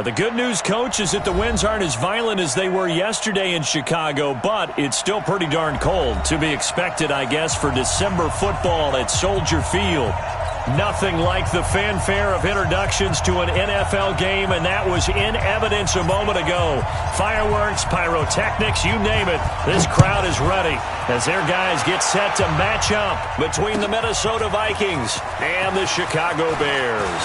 The good news, Coach, is that the winds aren't as violent as they were yesterday in Chicago, but it's still pretty darn cold. To be expected, I guess, for December football at Soldier Field. Nothing like the fanfare of introductions to an NFL game, and that was in evidence a moment ago. Fireworks, pyrotechnics, you name it. This crowd is ready as their guys get set to match up between the Minnesota Vikings and the Chicago Bears.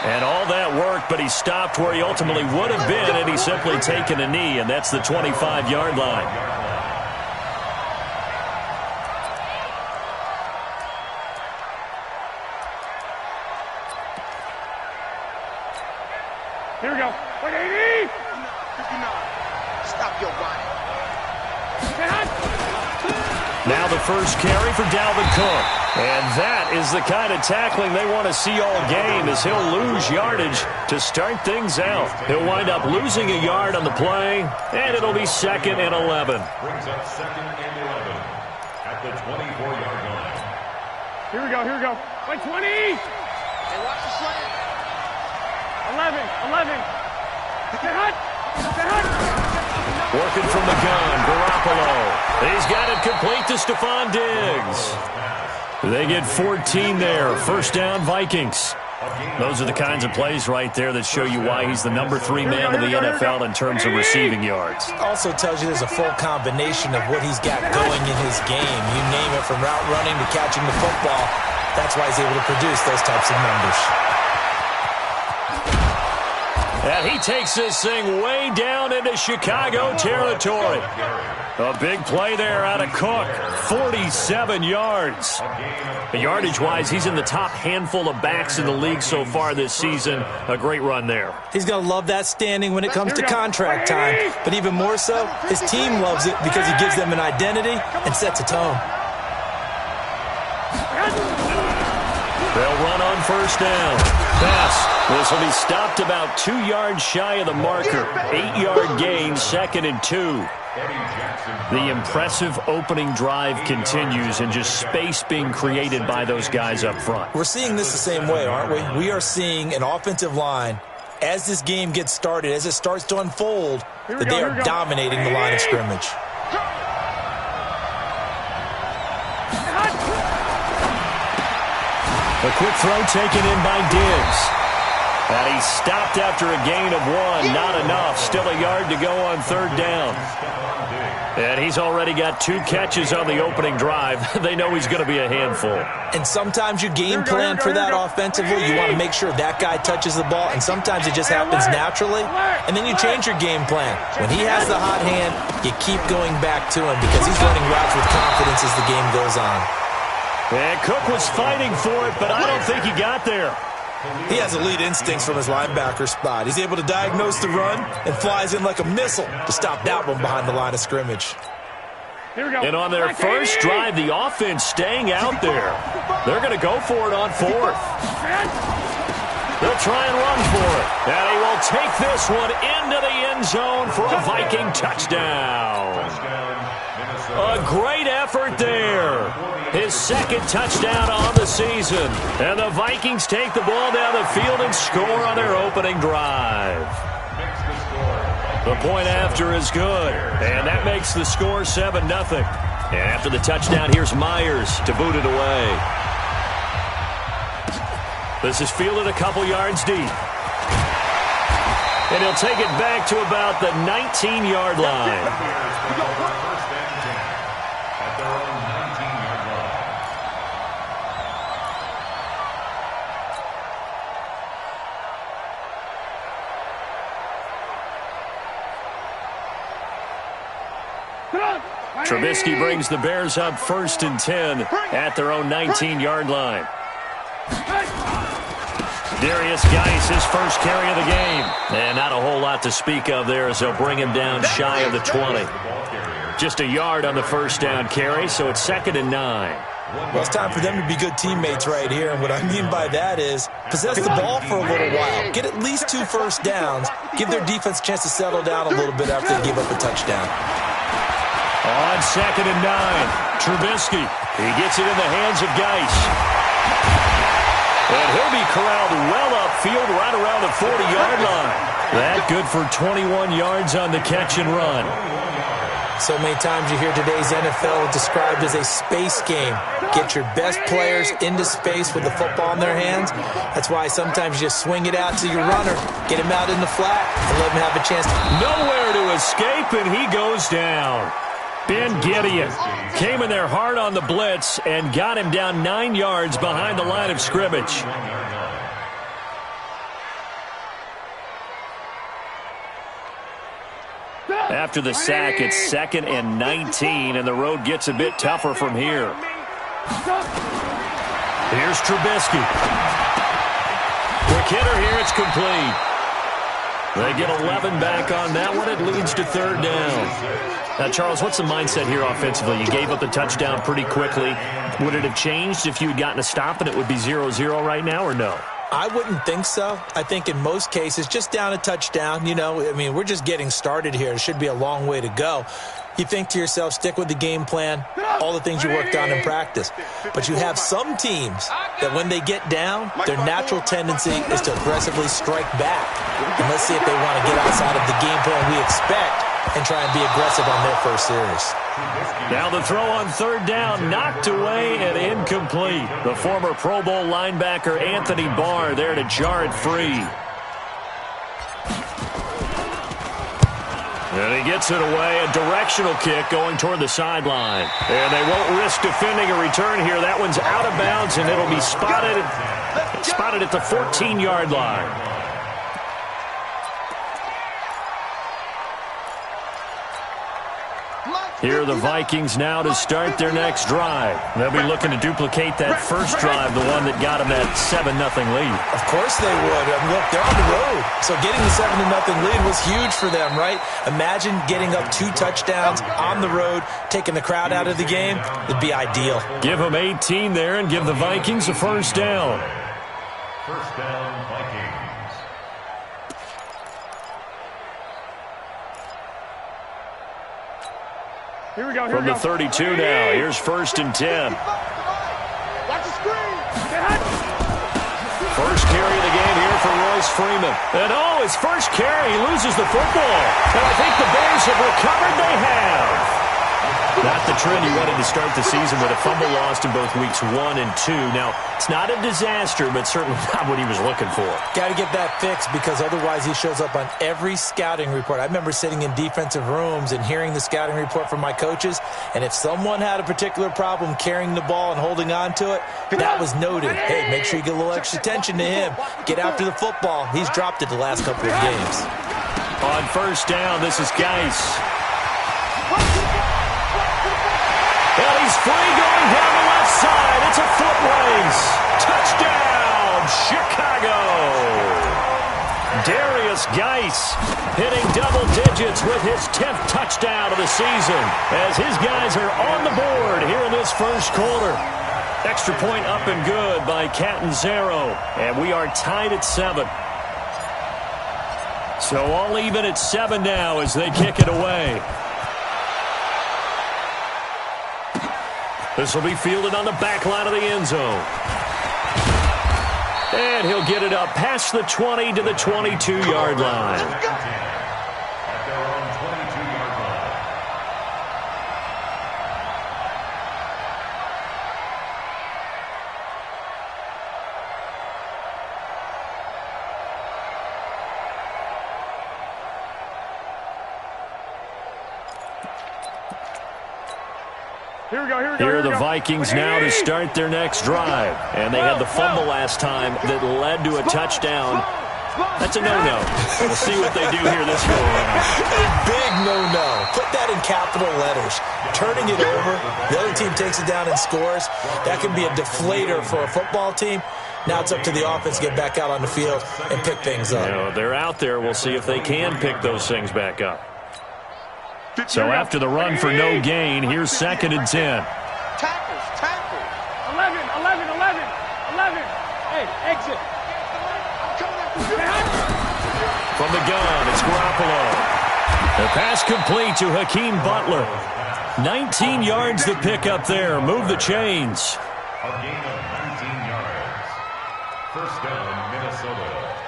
And all that work, but he stopped where he ultimately would have been had he simply taken a knee, and that's the 25-yard line. Here we go. 180. 59. Stop your running. Now the first carry for Dalvin Cook. And that is the kind of tackling they want to see all game, as he'll lose yardage to start things out. He'll wind up losing a yard on the play, and it'll be 2nd and 11. Brings up 2nd and 11 at the 24-yard line. Here we go. 120. Hey, watch the slant. 11. Working from the gun, Garoppolo. He's got it complete to Stephon Diggs. They get 14 there. First down, Vikings. Those are the kinds of plays right there that show you why he's the number 3 man in the NFL in terms of receiving yards. Also tells you there's a full combination of what he's got going in his game. You name it, from route running to catching the football. That's why he's able to produce those types of numbers. And he takes this thing way down into Chicago territory. A big play there out of Cook. 47 yards. Yardage-wise, he's in the top handful of backs in the league so far this season. A great run there. He's going to love that standing when it comes to contract time. But even more so, his team loves it because he gives them an identity and sets a tone. They'll run on first down. Pass. This will be stopped about 2 yards shy of the marker. 8-yard gain, 2nd and 2. The impressive opening drive continues, and just space being created by those guys up front. We're seeing this the same way, aren't we? We are seeing an offensive line, as this game gets started, as it starts to unfold, that they are dominating the line of scrimmage. A quick throw taken in by Diggs. And he stopped after a gain of 1. Not enough. Still a yard to go on 3rd down. And he's already got 2 catches on the opening drive. They know he's going to be a handful. And sometimes you game plan for that offensively. You want to make sure that guy touches the ball, and sometimes it just happens naturally. And then you change your game plan. When he has the hot hand, you keep going back to him because he's running routes with confidence as the game goes on. And Cook was fighting for it, but I don't think he got there. He has elite instincts from his linebacker spot. He's able to diagnose the run and flies in like a missile to stop that one behind the line of scrimmage. Here we go. And on their first drive, the offense staying out there. They're going to go for it on 4th. They'll try and run for it. And he will take this one into the end zone for a Viking touchdown. A great effort there. His 2nd touchdown on the season. And the Vikings take the ball down the field and score on their opening drive. The point after is good. And that makes the score 7-0. And after the touchdown, here's Myers to boot it away. This is fielded a couple yards deep. And he'll take it back to about the 19-yard line. Trubisky brings the Bears up 1st and 10 at their own 19-yard line. Darius Geis, his first carry of the game. And not a whole lot to speak of there as they'll bring him down shy of the 20. Just a yard on the first down carry, so it's 2nd and 9. Well, it's time for them to be good teammates right here. And what I mean by that is possess the ball for a little while. Get at least 2 first downs. Give their defense a chance to settle down a little bit after they give up a touchdown. On 2nd and 9, Trubisky. He gets it in the hands of Geis. And he'll be corralled well upfield right around the 40-yard line. That good for 21 yards on the catch and run. So many times you hear today's NFL described as a space game. Get your best players into space with the football in their hands. That's why sometimes you just swing it out to your runner, get him out in the flat, and let him have a chance. Nowhere to escape, and he goes down. Ben Gideon came in there hard on the blitz and got him down 9 yards behind the line of scrimmage. After the sack, it's 2nd and 19, and the road gets a bit tougher from here. Here's Trubisky. Quick hitter here, it's complete. They get 11 back on that one. It leads to 3rd down. Now, Charles, what's the mindset here offensively? You gave up the touchdown pretty quickly. Would it have changed if you had gotten a stop and it would be 0-0 right now, or no? I wouldn't think so. I think in most cases, just down a touchdown, we're just getting started here. It should be a long way to go. You think to yourself, stick with the game plan, all the things you worked on in practice. But you have some teams that when they get down, their natural tendency is to aggressively strike back. And let's see if they want to get outside of the game plan we expect and try and be aggressive on their first series. Now the throw on 3rd down, knocked away and incomplete. The former Pro Bowl linebacker Anthony Barr there to jar it free. And he gets it away, a directional kick going toward the sideline. And they won't risk defending a return here. That one's out of bounds, and it'll be spotted at the 14-yard line. Here are the Vikings now to start their next drive. They'll be looking to duplicate that first drive, the one that got them that 7-0 lead. Of course they would. Look, they're on the road. So getting the 7-0 lead was huge for them, right? Imagine getting up 2 touchdowns on the road, taking the crowd out of the game. It'd be ideal. Give them 18 there and give the Vikings a first down. First down, Vikings. Here we go. From the 32 now, here's 1st and 10. Watch the screen. First carry of the game here for Royce Freeman. And his first carry, he loses the football. And I think the Bears have recovered. They have. Not the trend you wanted to start the season with a fumble lost in both weeks 1 and 2. Now, it's not a disaster, but certainly not what he was looking for. Got to get that fixed because otherwise he shows up on every scouting report. I remember sitting in defensive rooms and hearing the scouting report from my coaches, and if someone had a particular problem carrying the ball and holding on to it, that was noted. Hey, make sure you get a little extra attention to him. Get after the football. He's dropped it the last couple of games. On first down, this is Geis. Well, he's free going down the left side. It's a foot race. Touchdown, Chicago. Darius Geis hitting double digits with his 10th touchdown of the season as his guys are on the board here in this first quarter. Extra point up and good by Catanzaro, and we are tied at 7. So all even at 7 now as they kick it away. This will be fielded on the back line of the end zone. And he'll get it up past the 20 to the 22-yard line. Here are the Vikings now to start their next drive. And they had the fumble last time that led to a touchdown. That's a no-no. We'll see what they do here this go around. A big no-no. Put that in capital letters. Turning it over, the other team takes it down and scores. That can be a deflator for a football team. Now it's up to the offense to get back out on the field and pick things up. They're out there. We'll see if they can pick those things back up. So after the run for no gain, here's 2nd and 10. Tackles. 11. Hey, exit. From the gun, it's Garoppolo. The pass complete to Hakeem Butler. 19 yards to pick up there. Move the chains. A gain of 19 yards. First down, Minnesota.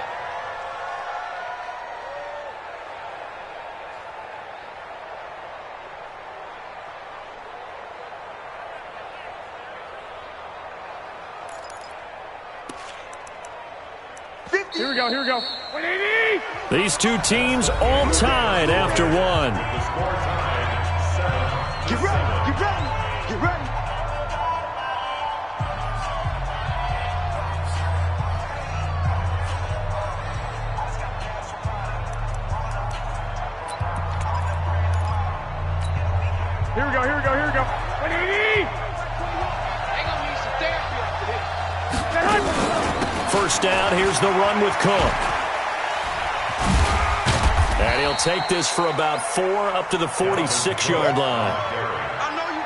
Here we go, here we go. 180! These two teams all tied after one. The score tied 7-7. Get ready, get ready, get ready. Here we go, here we go, here we go. 180! They gonna need some therapy after this. First down, here's the run with Cook. And he'll take this for about 4 up to the 46-yard line.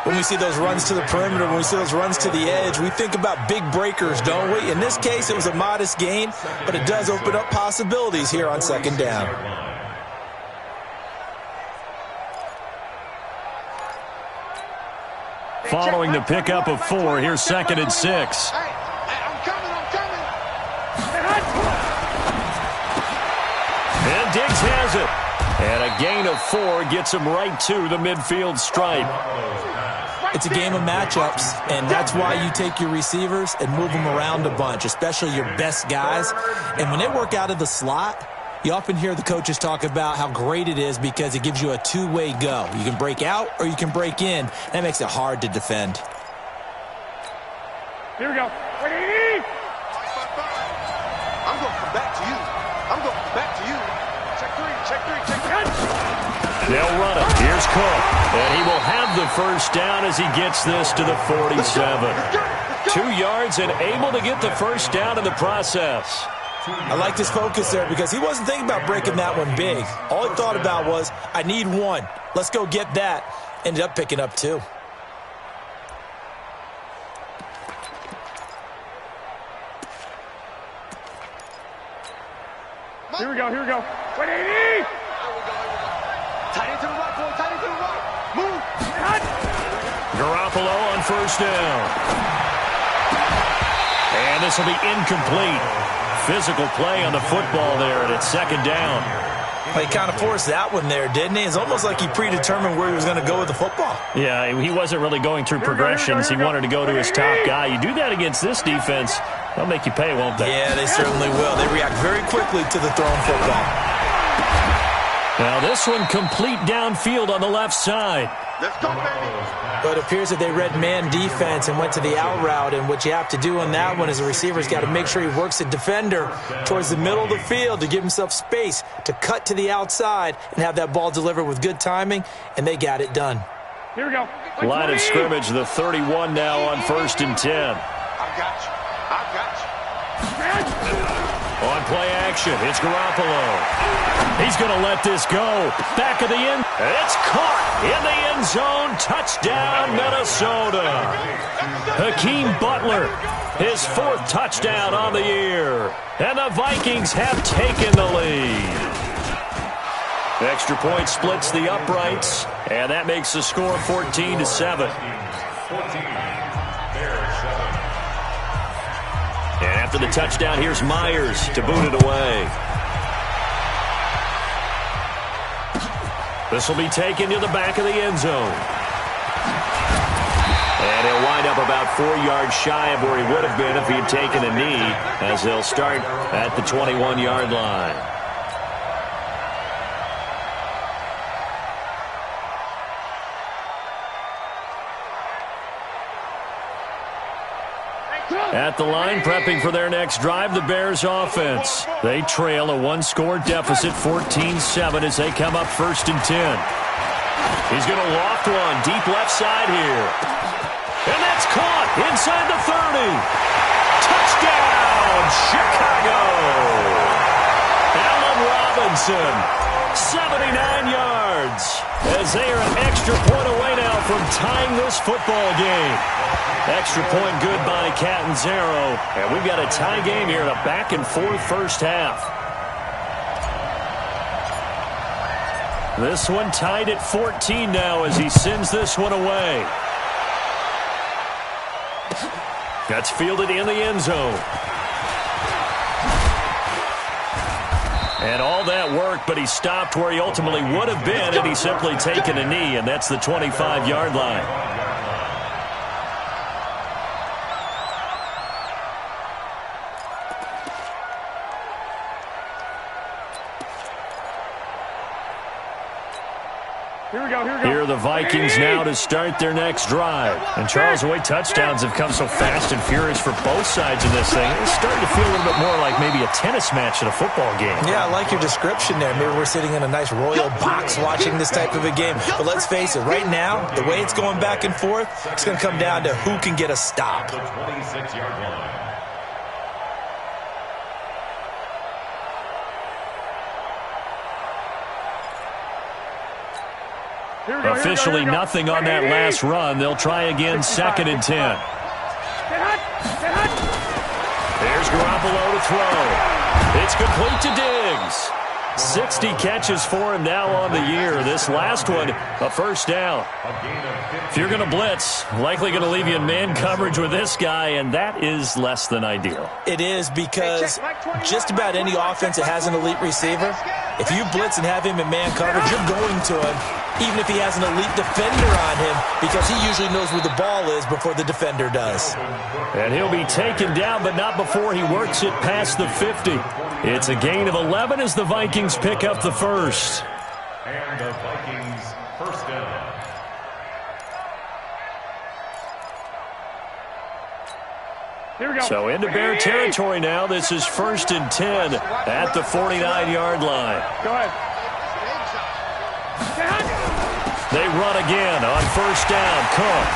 When we see those runs to the perimeter, when we see those runs to the edge, we think about big breakers, don't we? In this case, it was a modest gain, but it does open up possibilities here on second down. Following the pickup of 4, here's 2nd and 6. Hey, I'm coming, I'm coming. And Diggs has it. And a gain of 4 gets him right to the midfield stripe. It's a game of matchups, and that's why you take your receivers and move them around a bunch, especially your best guys. And when they work out of the slot, you often hear the coaches talk about how great it is because it gives you a two-way go. You can break out or you can break in. That makes it hard to defend. Here we go. 180! I'm going to come back to you. I'm going to come back to you. Check three. They'll run it. Here's Cook. And he will have the first down as he gets this to the 47. 2 yards and able to get the first down in the process. I liked his focus there because he wasn't thinking about breaking that one big. All he thought about was, I need 1. Let's go get that. Ended up picking up 2. Here we go, here we go. 180! Tight end to the right, boy. Tight end to the right. Move. Garoppolo on first down. And this will be incomplete. Physical play on the football there, and it's 2nd down. He kind of forced that one there, didn't he? It's almost like he predetermined where he was going to go with the football. Yeah, he wasn't really going through progressions. He wanted to go to his top guy. You do that against this defense, they'll make you pay, won't they? Yeah, they certainly will. They react very quickly to the thrown football. Now this one complete downfield on the left side. Let's go, baby. But it appears that they read man defense and went to the out route, and what you have to do on that one is the receiver's got to make sure he works the defender towards the middle of the field to give himself space to cut to the outside and have that ball delivered with good timing, and they got it done. Here we go. Line of scrimmage, the 31 now on 1st and 10. I got you. I got you. On play action, it's Garoppolo. He's going to let this go. Back of the end. It's caught in the end zone. Touchdown, Minnesota. Hakeem Butler, his 4th touchdown on the year. And the Vikings have taken the lead. Extra point splits the uprights, and that makes the score 14-7. And after the touchdown, here's Myers to boot it away. This will be taken to the back of the end zone. And he'll wind up about 4 yards shy of where he would have been if he had taken a knee, as they'll start at the 21-yard line. At the line, prepping for their next drive, the Bears offense. They trail a 1-score deficit, 14-7, as they come up 1st and 10. He's going to loft one deep left side here. And that's caught inside the 30. Touchdown, Chicago! Allen Robinson, 79 yards, as they are an extra point away now from tying this football game. Extra point good by Catanzaro. And we've got a tie game here in a back-and-forth first half. This one tied at 14 now as he sends this one away. That's fielded in the end zone. And all that work, but he stopped where he ultimately would have been had he simply taken a knee, and that's the 25-yard line. Here are the Vikings now to start their next drive. And Charles, the way touchdowns have come so fast and furious for both sides of this thing, it's starting to feel a little bit more like maybe a tennis match at a football game. Yeah, I like your description there. Maybe we're sitting in a nice royal box watching this type of a game. But let's face it, right now, the way it's going back and forth, it's going to come down to who can get a stop. The 26-yard line. Officially nothing on that last run. They'll try again, 2nd and 10. There's Garoppolo to throw. It's complete to Diggs. 60 catches for him now on the year. This last one, a first down. If you're going to blitz, likely going to leave you in man coverage with this guy, and that is less than ideal. It is, because just about any offense that has an elite receiver, if you blitz and have him in man coverage, you're going to him, even if he has an elite defender on him, because he usually knows where the ball is before the defender does. And he'll be taken down, but not before he works it past the 50. It's a gain of 11 as the Vikings pick up the first. And the Vikings first down. So into Bear territory now. This is 1st and 10 at the 49-yard line. Go ahead. They run again on first down. Cook.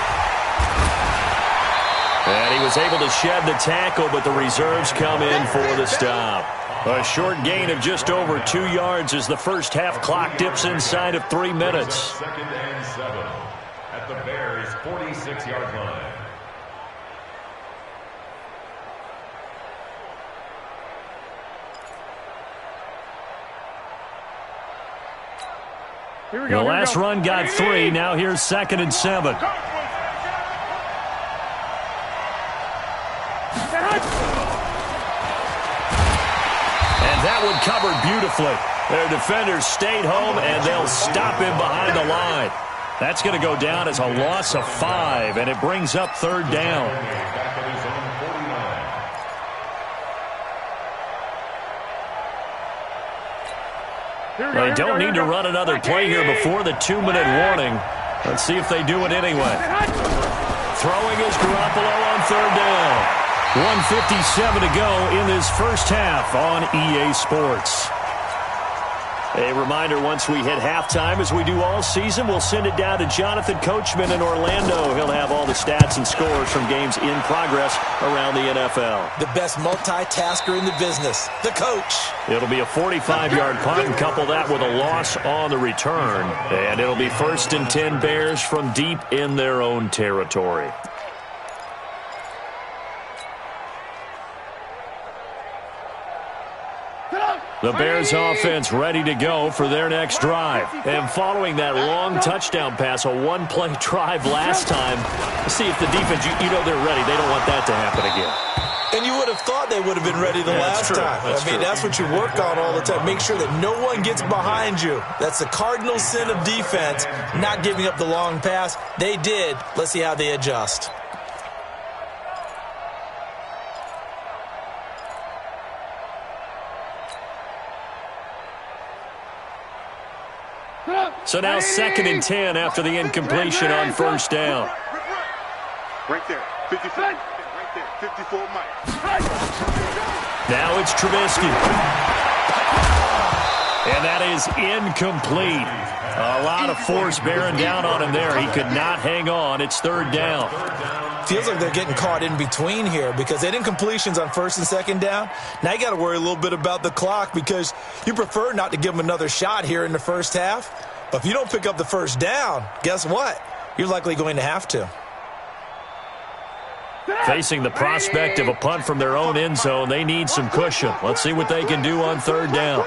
And he was able to shed the tackle, but the reserves come in for the stop. A short gain of just over 2 yards as the first half clock dips inside of 3 minutes. 2nd and 7 at the Bears' 46-yard line. The last run got 3. Now here's 2nd and 7. And that one covered beautifully. Their defenders stayed home, and they'll stop him behind the line. That's going to go down as a loss of 5, and it brings up 3rd down. Back at his own 49. They don't need to run another play here before the 2-minute warning. Let's see if they do it anyway. Throwing is Garoppolo on 3rd down. 1:57 to go in this first half on EA Sports. A reminder, once we hit halftime, as we do all season, we'll send it down to Jonathan Coachman in Orlando. He'll have all the stats and scores from games in progress around the NFL. The best multitasker in the business, the coach. It'll be a 45-yard punt, and couple that with a loss on the return. And it'll be 1st and 10 Bears from deep in their own territory. The Bears offense ready to go for their next drive. And following that long touchdown pass, a one-play drive last time, see if the defense, you know they're ready. They don't want that to happen again. And you would have thought they would have been ready the last time. That's what you work on all the time. Make sure that no one gets behind you. That's the cardinal sin of defense, not giving up the long pass. They did. Let's see how they adjust. So now 2nd and 10 after the incompletion on first down. Right there, 54. Right there, 54 Mike. Now it's Trubisky. And that is incomplete. A lot of force bearing down on him there. He could not hang on. It's 3rd down. Feels like they're getting caught in between here because they had incompletions on 1st and 2nd down. Now you got to worry a little bit about the clock because you prefer not to give them another shot here in the first half. But if you don't pick up the first down, guess what? You're likely going to have to. Facing the prospect of a punt from their own end zone, they need some cushion. Let's see what they can do on 3rd down.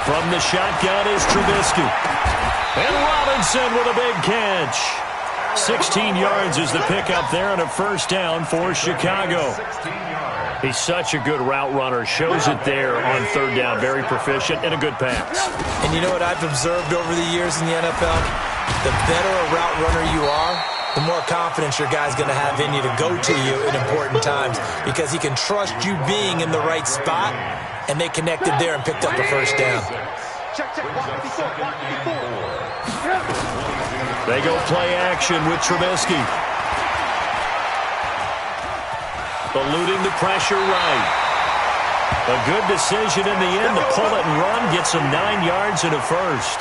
From the shotgun is Trubisky. And Robinson with a big catch. 16 yards is the pickup there and a first down for Chicago. 16 yards. He's such a good route runner. Shows it there on third down. Very proficient and a good pass. And you know what I've observed over the years in the NFL? The better a route runner you are, the more confidence your guy's going to have in you to go to you in important times because he can trust you being in the right spot, and they connected there and picked up a first down. They go play action with Trubisky. Eluding the pressure right. A good decision in the end to pull it and run, gets him 9 yards and a first.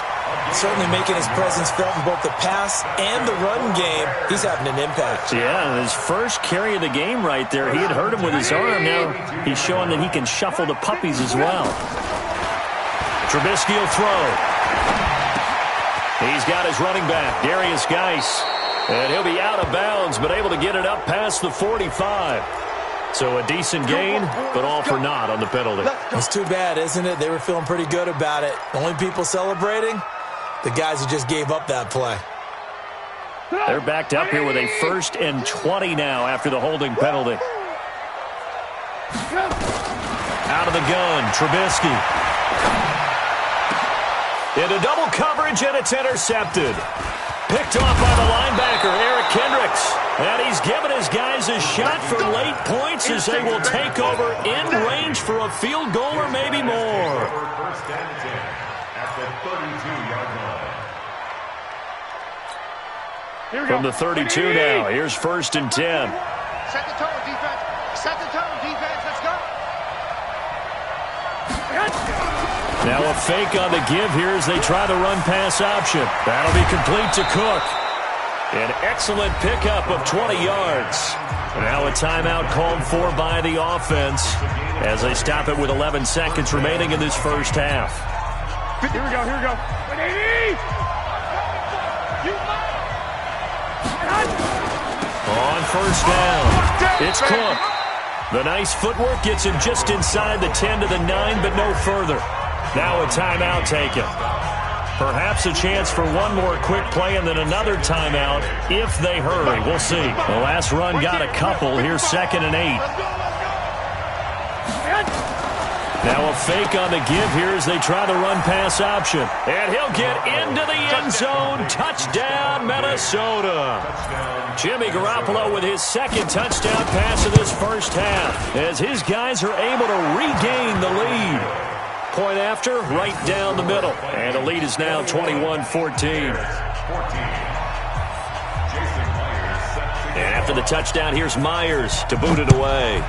Certainly making his presence felt in both the pass and the run game. He's having an impact. Yeah, his first carry of the game right there. He had hurt him with his arm. Now he's showing that he can shuffle the puppies as well. Trubisky will throw. He's got his running back, Darius Geis. And he'll be out of bounds, but able to get it up past the 45. So a decent gain, but all for naught on the penalty. It's too bad, isn't it? They were feeling pretty good about it. The only people celebrating, the guys who just gave up that play. They're backed up here with a 1st and 20 now after the holding penalty. Out of the gun, Trubisky. Into double coverage, and it's intercepted. Picked off by the linebacker, Eric Kendricks. And he's given his guys a shot for late points as they will take over in range for a field goal or maybe more. First down and 10 at the 32-yard line. From the 32 now, here's 1st and 10. Set the tone, defense. Set the tone, defense. Let's go. Now a fake on the give here as they try the run-pass option. That'll be complete to Cook. An excellent pickup of 20 yards. Now a timeout called for by the offense as they stop it with 11 seconds remaining in this first half. Here we go, here we go. 180! On first down, it's Cook. The nice footwork gets him just inside the 10 to the 9, but no further. Now a timeout taken. Perhaps a chance for one more quick play and then another timeout if they hurry. We'll see. The last run got a couple. Here's 2nd and 8. Now a fake on the give here as they try the run-pass option. And he'll get into the end zone. Touchdown, Minnesota. Jimmy Garoppolo with his 2nd touchdown pass of this first half as his guys are able to regain the lead. Point after, right down the middle. And the lead is now 21-14. And after the touchdown, here's Myers to boot it away.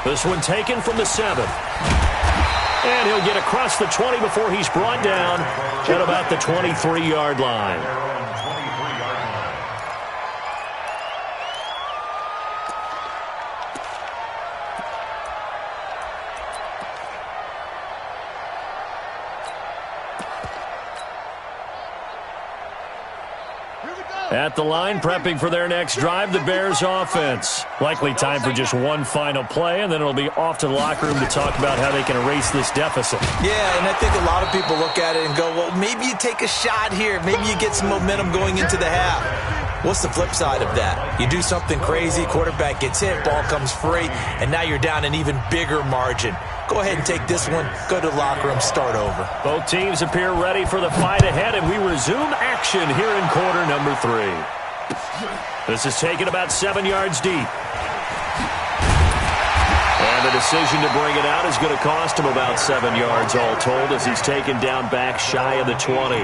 This one taken from the 7. And he'll get across the 20 before he's brought down at about the 23-yard line. At the line, prepping for their next drive, the Bears offense. Likely time for just one final play, and then it'll be off to the locker room to talk about how they can erase this deficit. Yeah, and I think a lot of people look at it and go, well, maybe you take a shot here. Maybe you get some momentum going into the half. What's the flip side of that? You do something crazy, quarterback gets hit, ball comes free, and now you're down an even bigger margin. Go ahead and take this one, go to the locker room, start over. Both teams appear ready for the fight ahead, and we resume action here in quarter number 3. This is taken about 7 yards deep. And the decision to bring it out is going to cost him about 7 yards all told as he's taken down back shy of the 20.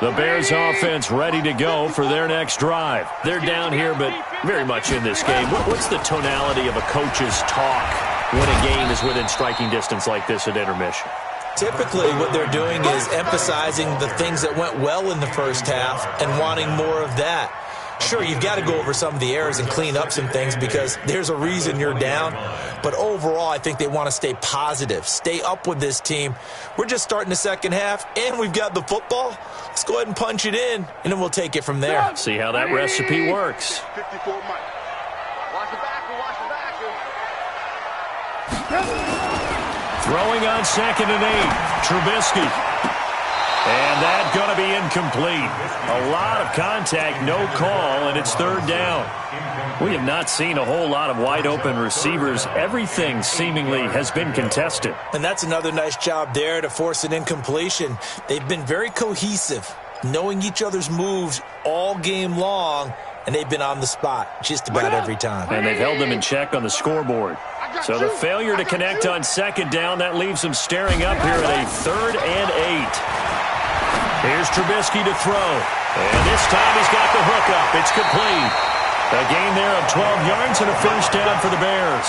The Bears offense ready to go for their next drive. They're down here, but very much in this game. What's the tonality of a coach's talk when a game is within striking distance like this at intermission? Typically, what they're doing is emphasizing the things that went well in the first half and wanting more of that. Sure, you've got to go over some of the errors and clean up some things because there's a reason you're down. But overall, I think they want to stay positive, stay up with this team. We're just starting the second half, and we've got the football. Let's go ahead and punch it in, and then we'll take it from there. See how that recipe works. 54 Mike. Watch the back, watch the back. Throwing on 2nd and 8. Trubisky. And that's going to be incomplete. A lot of contact, no call, and it's 3rd down. We have not seen a whole lot of wide-open receivers. Everything seemingly has been contested. And that's another nice job there to force an incompletion. They've been very cohesive, knowing each other's moves all game long, and they've been on the spot just about every time. And they've held them in check on the scoreboard. So the failure to connect on 2nd down, that leaves them staring up here at a 3rd and 8. Here's Trubisky to throw. And this time he's got the hook up. It's complete. A gain there of 12 yards and a 1st down for the Bears.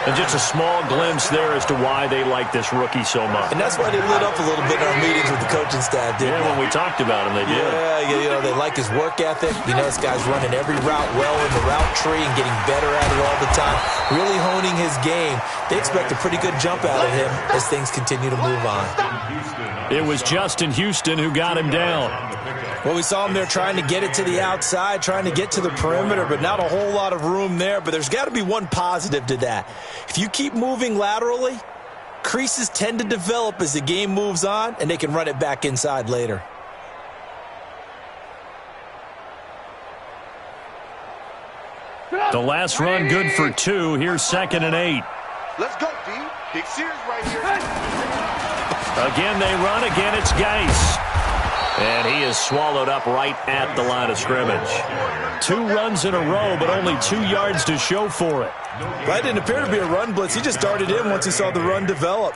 And just a small glimpse there as to why they like this rookie so much. And that's why they lit up a little bit in our meetings with the coaching staff, didn't they? When we talked about him, they did. Yeah, they like his work ethic. This guy's running every route well in the route tree and getting better at it all the time, really honing his game. They expect a pretty good jump out of him as things continue to move on. It was Justin Houston who got him down. Well, we saw him there trying to get it to the outside, trying to get to the perimeter, but not a whole lot of room there. But there's got to be one positive to that. If you keep moving laterally, creases tend to develop as the game moves on, and they can run it back inside later. The last run good for 2. Here's 2nd and 8. Let's go, D. Big series right here. Again, they run. Again, it's Geis. And he is swallowed up right at the line of scrimmage. 2 runs in a row, but only 2 yards to show for it. That didn't appear to be a run blitz. He just started in once he saw the run develop.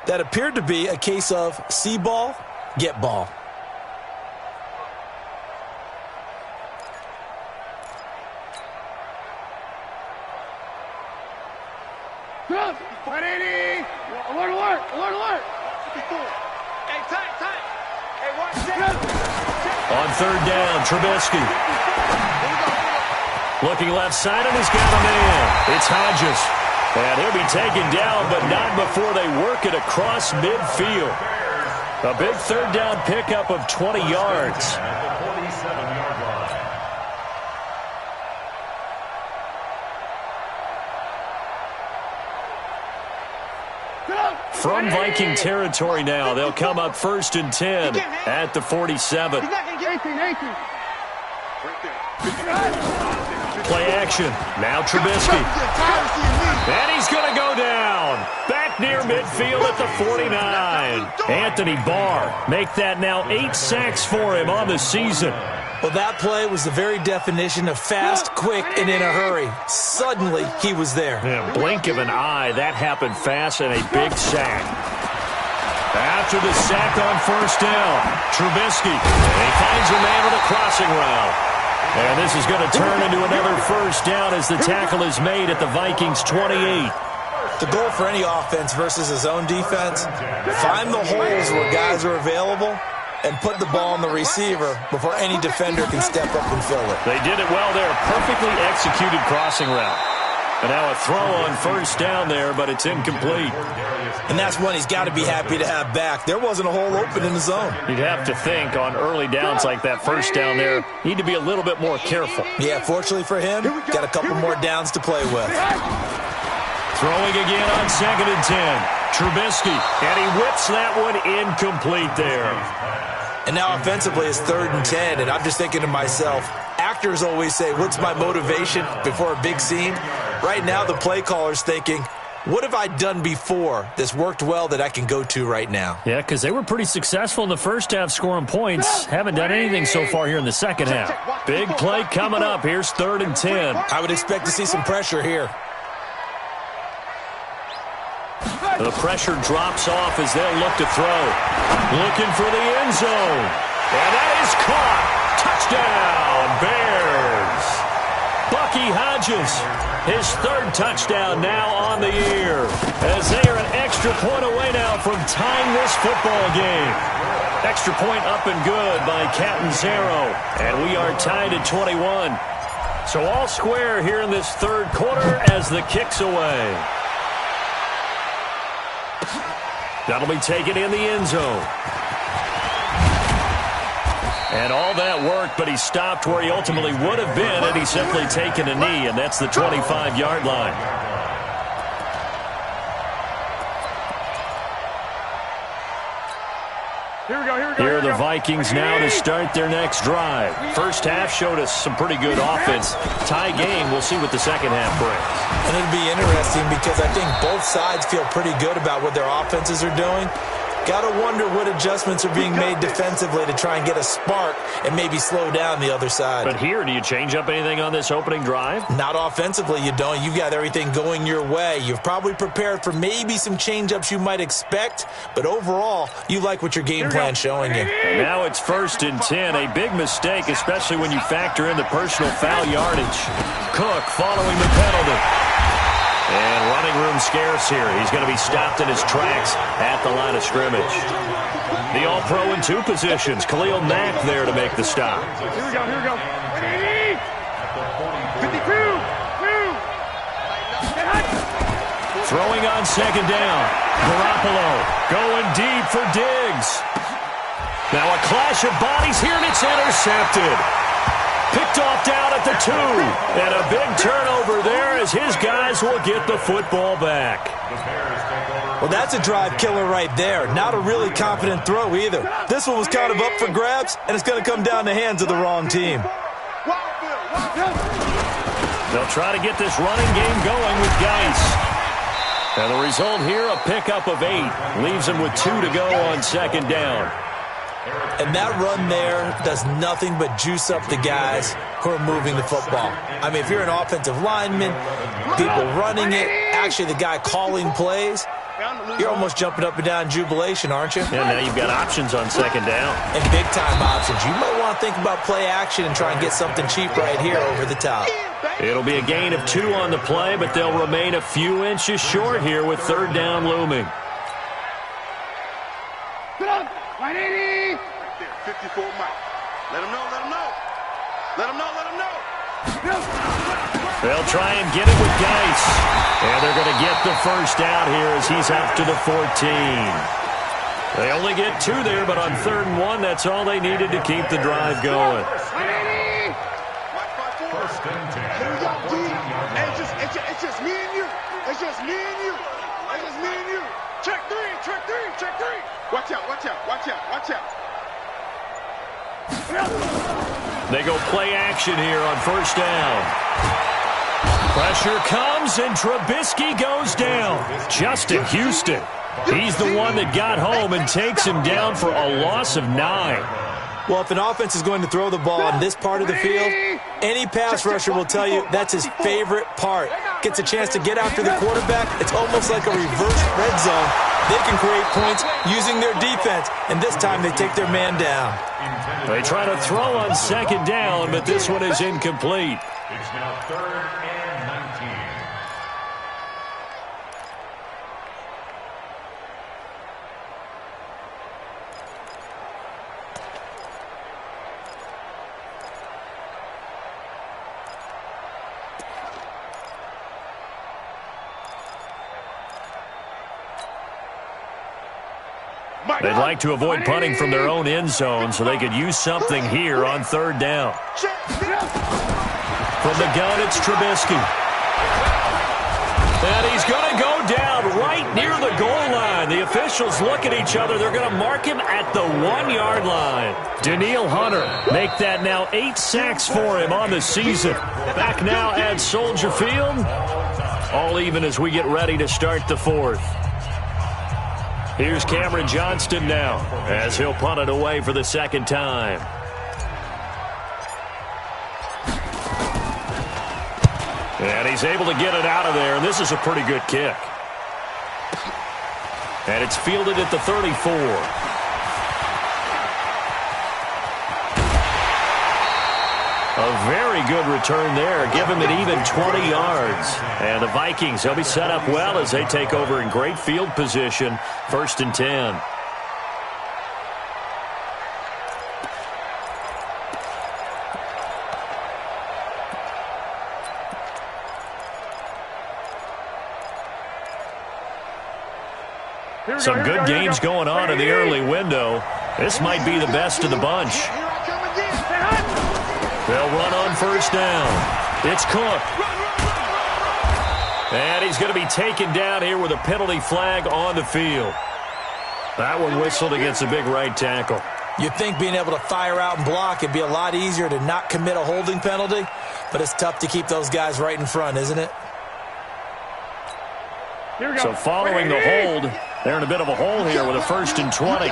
That appeared to be a case of see ball, get ball. Alert, alert, alert, alert. Hey, time. Hey, watch that. On 3rd down, Trubisky. Looking left side, and he's got a man. It's Hodges. And he'll be taken down, but not before they work it across midfield. A big 3rd down pickup of 20 yards. From Viking territory now, they'll come up 1st and 10 at the 47. Play action. Now Trubisky. And he's going to go down. Back near midfield at the 49. Anthony Barr make that now 8 sacks for him on the season. Well, that play was the very definition of fast, quick, and in a hurry. Suddenly, he was there. Yeah, blink of an eye, that happened fast, and a big sack. After the sack on 1st down, Trubisky. And he finds a man with a crossing route. And this is going to turn into another 1st down as the tackle is made at the Vikings' 28. The goal for any offense versus his own defense, find the holes where guys are available and put the ball on the receiver before any defender can step up and fill it. They did it well there. Perfectly executed crossing route. And now a throw on 1st down there, but it's incomplete. And that's one he's got to be happy to have back. There wasn't a hole open in the zone. You'd have to think on early downs like that 1st down there, need to be a little bit more careful. Yeah, fortunately for him, got a couple more downs to play with. Throwing again on 2nd and 10. Trubisky, and he whips that one incomplete there. And now offensively it's 3rd and 10, and I'm just thinking to myself, actors always say, what's my motivation before a big scene? Right now the play caller's thinking, what have I done before that's worked well that I can go to right now? Yeah, because they were pretty successful in the first half scoring points. Haven't done anything so far here in the second half. Big play coming up. Here's 3rd and 10. I would expect to see some pressure here. The pressure drops off as they'll look to throw. Looking for the end zone. And that is caught. Touchdown, Bears. Bucky Hodges, his 3rd touchdown now on the year. As they are an extra point away now from tying this football game. Extra point up and good by Catanzaro. And we are tied at 21. So all square here in this 3rd quarter as the kick's away. That'll be taken in the end zone. And all that worked, but he stopped where he ultimately would have been had he simply taken a knee, and that's the 25-yard line. Here are the Vikings now to start their next drive. First half showed us some pretty good offense. Tie game, we'll see what the second half brings. And it'll be interesting because I think both sides feel pretty good about what their offenses are doing. Got to wonder what adjustments are being made defensively to try and get a spark and maybe slow down the other side. But here, do you change up anything on this opening drive? Not offensively, you don't. You've got everything going your way. You've probably prepared for maybe some change-ups you might expect, but overall, you like what your game plan's showing you. And now it's 1st and 10. A big mistake, especially when you factor in the personal foul yardage. Cook following the penalty. And running room scarce here. He's going to be stopped in his tracks at the line of scrimmage. The All-Pro in 2 positions. Khalil Mack there to make the stop. Here we go. 52. Throwing on 2nd down. Garoppolo going deep for Diggs. Now a clash of bodies here, and it's intercepted. Picked off down at the 2. And a big turnover there as his guys will get the football back. Well, that's a drive killer right there. Not a really confident throw either. This one was kind of up for grabs, and it's going to come down the hands of the wrong team. They'll try to get this running game going with Geis. And the result here, a pickup of 8. Leaves him with 2 to go on 2nd down. And that run there does nothing but juice up the guys who are moving the football. I mean, if you're an offensive lineman, people running it, actually the guy calling plays, you're almost jumping up and down in jubilation, aren't you? And now you've got options on 2nd down. And big-time options. You might want to think about play action and try and get something cheap right here over the top. It'll be a gain of 2 on the play, but they'll remain a few inches short here with 3rd down looming. Get up! 180! 54 Mike. Let him know. They'll try and get it with Geis. And they're going to get the first out here as he's out to the 14. They only get 2 there, but on 3rd and 1, that's all they needed to keep the drive going. 180! 1st and 10. It's just me and you. Check three. Watch out. They go play action here on 1st down. Pressure comes, and Trubisky goes down. Justin Houston. He's the one that got home and takes him down for a loss of 9. Well, if an offense is going to throw the ball on this part of the field, any pass rusher will tell you that's his favorite part. Gets a chance to get after the quarterback. It's almost like a reverse red zone. They can create points using their defense, and this time they take their man down. They try to throw on 2nd down, but this one is incomplete. It's now 3rd and 19. They'd like to avoid punting from their own end zone so they could use something here on 3rd down. From the gun, it's Trubisky. And he's going to go down right near the goal line. The officials look at each other. They're going to mark him at the 1-yard line. Daniil Hunter make that now 8 sacks for him on the season. Back now at Soldier Field. All even as we get ready to start the 4th. Here's Cameron Johnston now as he'll punt it away for the 2nd time. And he's able to get it out of there, and this is a pretty good kick. And it's fielded at the 34. A very good return there. Give him an even 20 yards. And the Vikings, they'll be set up well as they take over in great field position. 1st and 10. Some good games going on in the early window. This might be the best of the bunch. They'll run on 1st down. It's Cook. And he's going to be taken down here with a penalty flag on the field. That one whistled against a big right tackle. You'd think being able to fire out and block it'd be a lot easier to not commit a holding penalty, but it's tough to keep those guys right in front, isn't it? Here we go. So following the hold, they're in a bit of a hole here with a 1st and 20.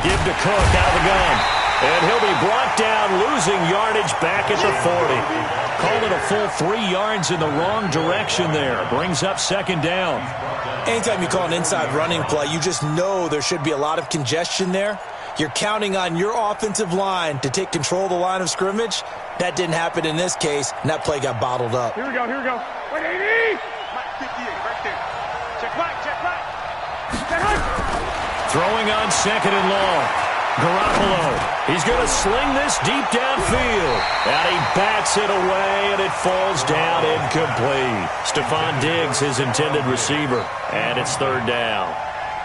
Give to Cook out of the gun. And he'll be brought down, losing yardage back at the 40. Called it a full 3 yards in the wrong direction there. Brings up 2nd down. Anytime you call an inside running play, you just know there should be a lot of congestion there. You're counting on your offensive line to take control of the line of scrimmage. That didn't happen in this case, and that play got bottled up. Here we go, here we go. 180! Mike 58, right there. Check right, check right. Throwing on 2nd and long. Garoppolo, he's going to sling this deep downfield. And he bats it away, and it falls down incomplete. Stephon Diggs, his intended receiver. And it's 3rd down.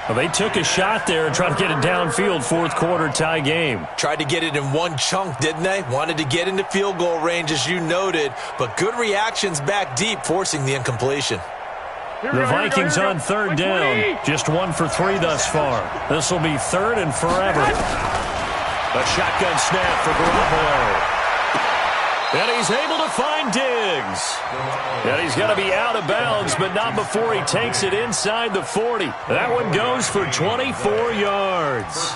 Well, they took a shot there and tried to get it downfield, 4th quarter tie game. Tried to get it in one chunk, didn't they? Wanted to get into field goal range, as you noted, but good reactions back deep, forcing the incompletion. The Vikings on 3rd down. Just 1 for 3 thus far. This will be 3rd and forever. A shotgun snap for Garoppolo. And he's able to find Diggs. And he's going to be out of bounds, but not before he takes it inside the 40. That one goes for 24 yards.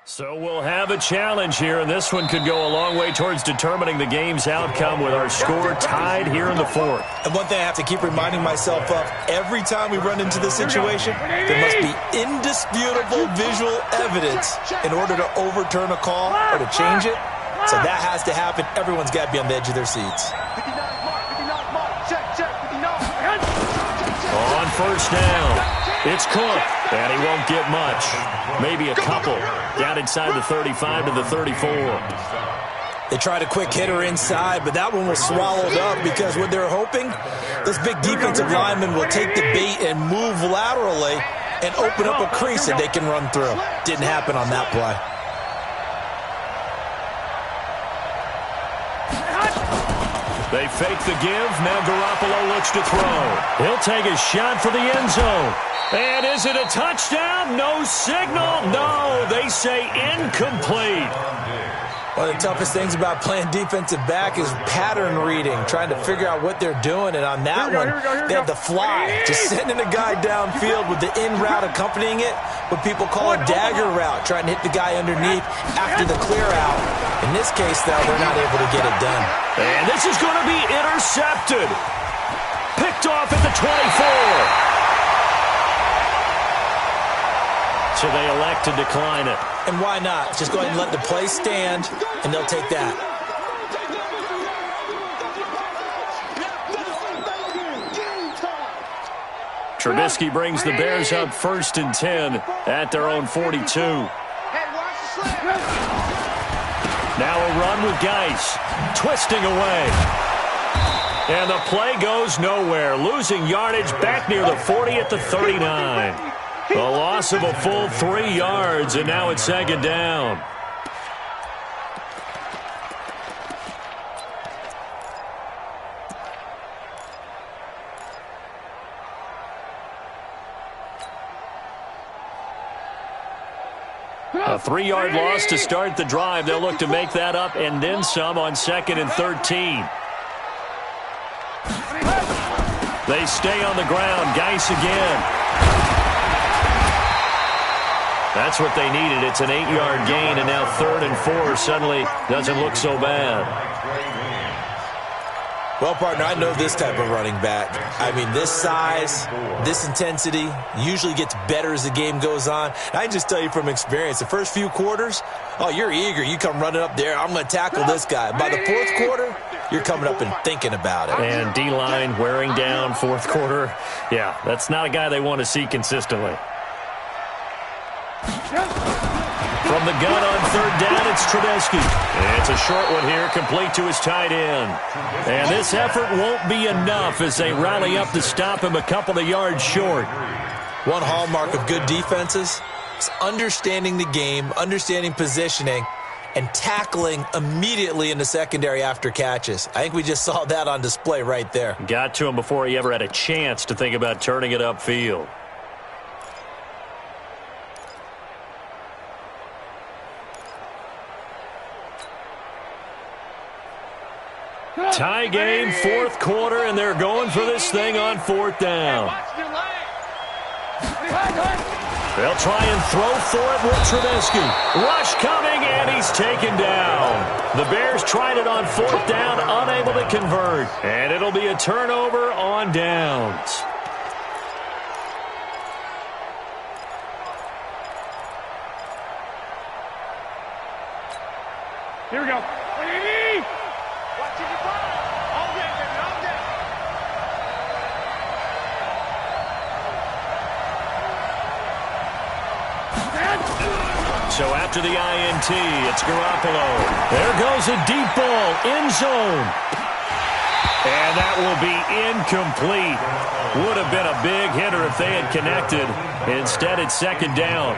So we'll have a challenge here, and this one could go a long way towards determining the game's outcome with our score tied here in the 4th. And one thing I have to keep reminding myself of, every time we run into this situation, there must be indisputable visual evidence in order to overturn a call or to change it. So that has to happen. Everyone's got to be on the edge of their seats. On 1st down, it's Cook, and he won't get much. Maybe a couple. Down inside the 35 to the 34. They tried a quick hitter inside, but that one was swallowed up because what they're hoping, this big defensive lineman will take the bait and move laterally and open up a crease that they can run through. Didn't happen on that play. They fake the give. Now Garoppolo looks to throw. He'll take a shot for the end zone. And is it a touchdown? No signal. No, they say incomplete. One of the toughest things about playing defensive back is pattern reading, trying to figure out what they're doing. And on that one, they had the fly, just sending a guy downfield with the in route accompanying it, what people call a dagger route, trying to hit the guy underneath after the clear out. In this case, though, they're not able to get it done. And this is going to be intercepted. Picked off at the 24. So they elect to decline it. And why not? Just go ahead and let the play stand, and they'll take that. Trubisky brings the Bears up 1st and 10 at their own 42. Now a run with Geis, twisting away. And the play goes nowhere, losing yardage back near the 40 at the 39. A loss of a full 3 yards, and now it's 2nd down. A 3-yard loss to start the drive. They'll look to make that up and then some on 2nd and 13. They stay on the ground. Geis again. That's what they needed. It's an 8-yard gain, and now 3rd and 4 suddenly doesn't look so bad. Well, partner, I know this type of running back. I mean, this size, this intensity usually gets better as the game goes on. I can just tell you from experience, the first few quarters, oh, you're eager. You come running up there, I'm going to tackle this guy. By the 4th quarter, you're coming up and thinking about it. And D-line wearing down 4th quarter. Yeah, that's not a guy they want to see consistently. From the gun on 3rd down, it's Trubisky. It's a short one here, complete to his tight end. And this effort won't be enough as they rally up to stop him a couple of yards short. One hallmark of good defenses, basics, understanding the game, understanding positioning, and tackling immediately in the secondary after catches. I think we just saw that on display right there. Got to him before he ever had a chance to think about turning it upfield. Tie game, fourth quarter, and they're going for this thing on fourth down. They'll try and throw for it with Trubisky. Rush coming, and he's taken down. The Bears tried it on fourth down, unable to convert. And it'll be a turnover on downs. Here we go. Watching the ball. All day, baby, all day. So after the INT, it's Garoppolo. There goes a deep ball, end zone. And that will be incomplete. Would have been a big hitter if they had connected. Instead, it's second down.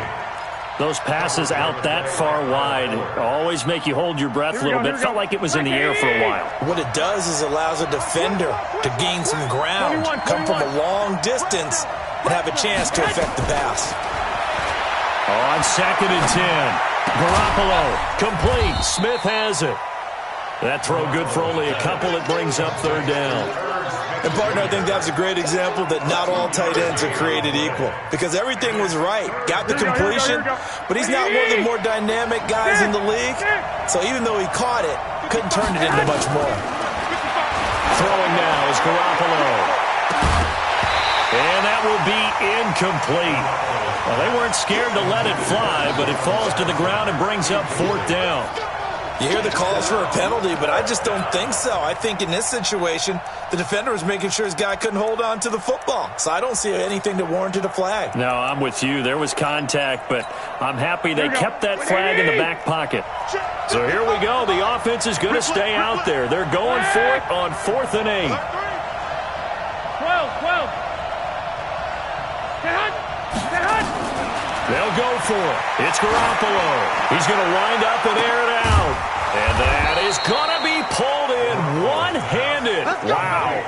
Those passes out that far wide always make you hold your breath a little bit. Felt like it was in the air for a while. What it does is allows a defender to gain some ground, come from a long distance, and have a chance to affect the pass. On second and 10. Garoppolo, complete. Smith has it. That throw good for only a couple. It brings up third down. And, partner, I think that's a great example that not all tight ends are created equal. Because everything was right. Got the completion, but he's not one of the more dynamic guys in the league. So even though he caught it, couldn't turn it into much more. Throwing now is Garoppolo. And that will be incomplete. Well, they weren't scared to let it fly, but it falls to the ground and brings up fourth down. You hear the calls for a penalty, but I just don't think so. I think in this situation, the defender was making sure his guy couldn't hold on to the football. So I don't see anything that warranted a flag. No, I'm with you. There was contact, but I'm happy they kept that flag in the back pocket. So here we go. The offense is going to stay out there. They're going for it on 4th and 8. 12. They'll go for it. It's Garoppolo. He's going to wind up and air it out. And that is going to be pulled in one-handed. Wow.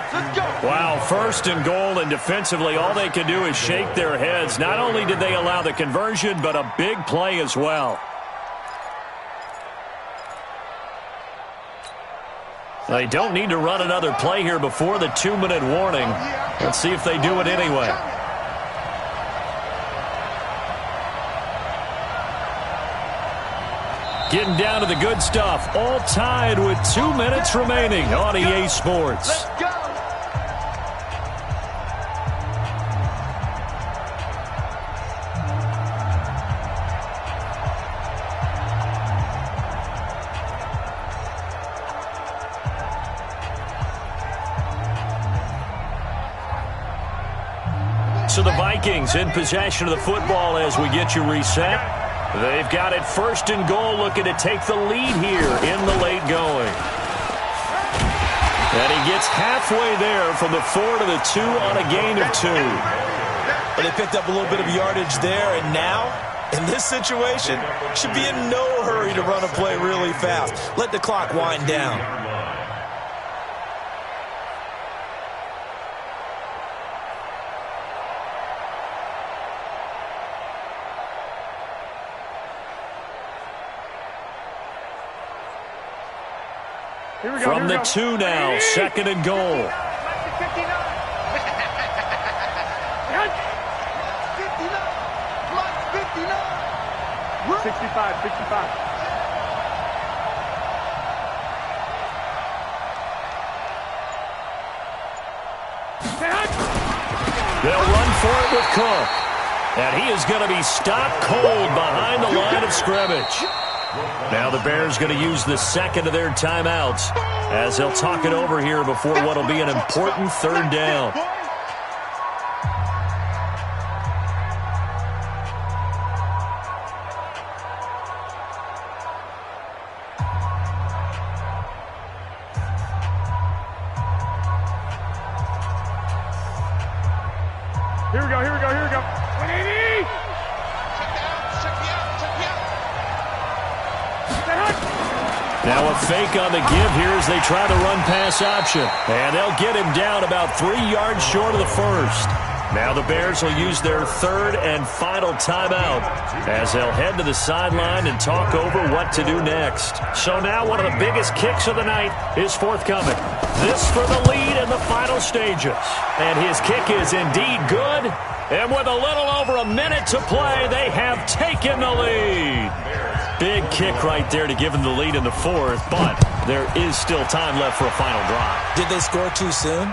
Wow, first and goal, and defensively all they can do is shake their heads. Not only did they allow the conversion, but a big play as well. They don't need to run another play here before the 2-minute warning. Let's see if they do it anyway. Getting down to the good stuff. All tied with 2 minutes remaining on EA Sports. Let's go. So the Vikings in possession of the football as we get you reset. They've got it first and goal, looking to take the lead here in the late going. And he gets halfway there from the 4 to the 2 on a gain of 2. But they picked up a little bit of yardage there, and now, in this situation, should be in no hurry to run a play really fast. Let the clock wind down. From the 2 now, second and goal. 59. 65. They'll run for it with Cook. And he is going to be stopped cold behind the line of scrimmage. Now the Bears going to use the second of their timeouts as they'll talk it over here before what will be an important third down. Here we go. 180. Now a fake on the give here as they try the run-pass option. And they'll get him down about 3 yards short of the first. Now the Bears will use their third and final timeout as they'll head to the sideline and talk over what to do next. So now one of the biggest kicks of the night is forthcoming. This for the lead in the final stages. And his kick is indeed good. And with a little over a minute to play, they have taken the lead. Big kick right there to give them the lead in the fourth, but there is still time left for a final drive. Did they score too soon?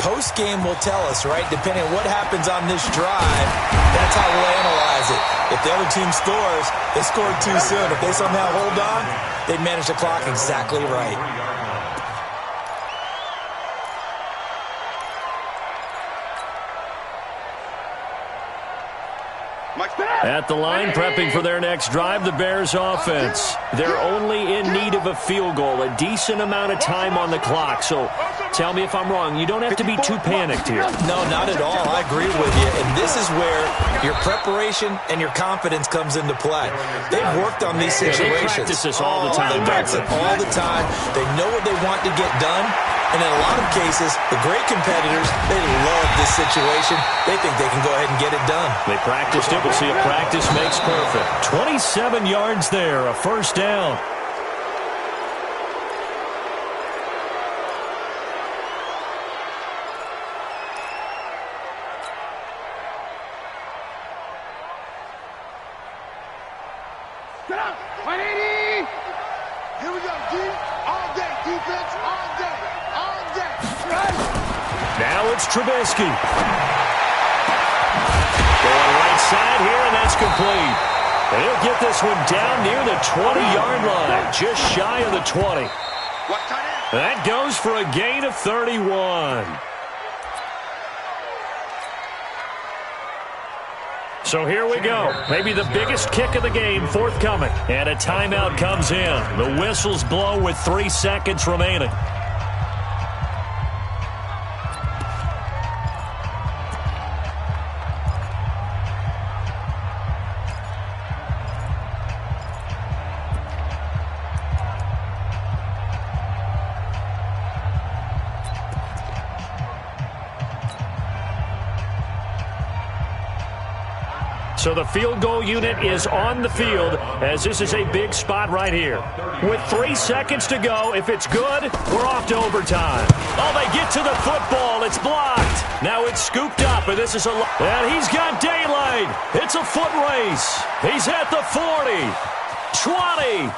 Post-game will tell us, right? Depending on what happens on this drive, that's how we'll analyze it. If the other team scores, they scored too soon. If they somehow hold on, they manage the clock exactly right. At the line, prepping for their next drive, the Bears offense. They're only in need of a field goal, a decent amount of time on the clock. So tell me if I'm wrong. You don't have to be too panicked here. No, not at all. I agree with you. And this is where your preparation and your confidence comes into play. They've worked on these situations. They practice this all the time. They practice it all the time. They know what they want to get done. And in a lot of cases, the great competitors, they love this situation. They think they can go ahead and get it done. They practiced it. We'll see if practice makes perfect. 27 yards there, a first down. Get up! 180! Here we go, D. All day. Defense all day. All day. Right? Now it's Trubisky. Going right side here, and that's complete. And he'll get this one down near the 20-yard line, just shy of the 20. That goes for a gain of 31. So here we go. Maybe the biggest kick of the game forthcoming. And a timeout comes in. The whistles blow with 3 seconds remaining. So the field goal unit is on the field as this is a big spot right here. With 3 seconds to go, if it's good, we're off to overtime. Oh, they get to the football. It's blocked. Now it's scooped up, and this is and he's got daylight. It's a foot race. He's at the 40, 20.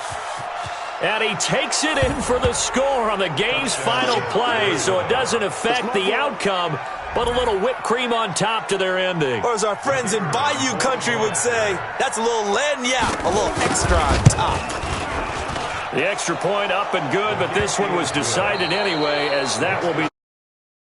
And he takes it in for the score on the game's final play, so it doesn't affect the outcome, but a little whipped cream on top to their ending. Or as our friends in Bayou Country would say, that's a little lagniappe, a little extra on top. The extra point up and good, but this one was decided anyway, as that will be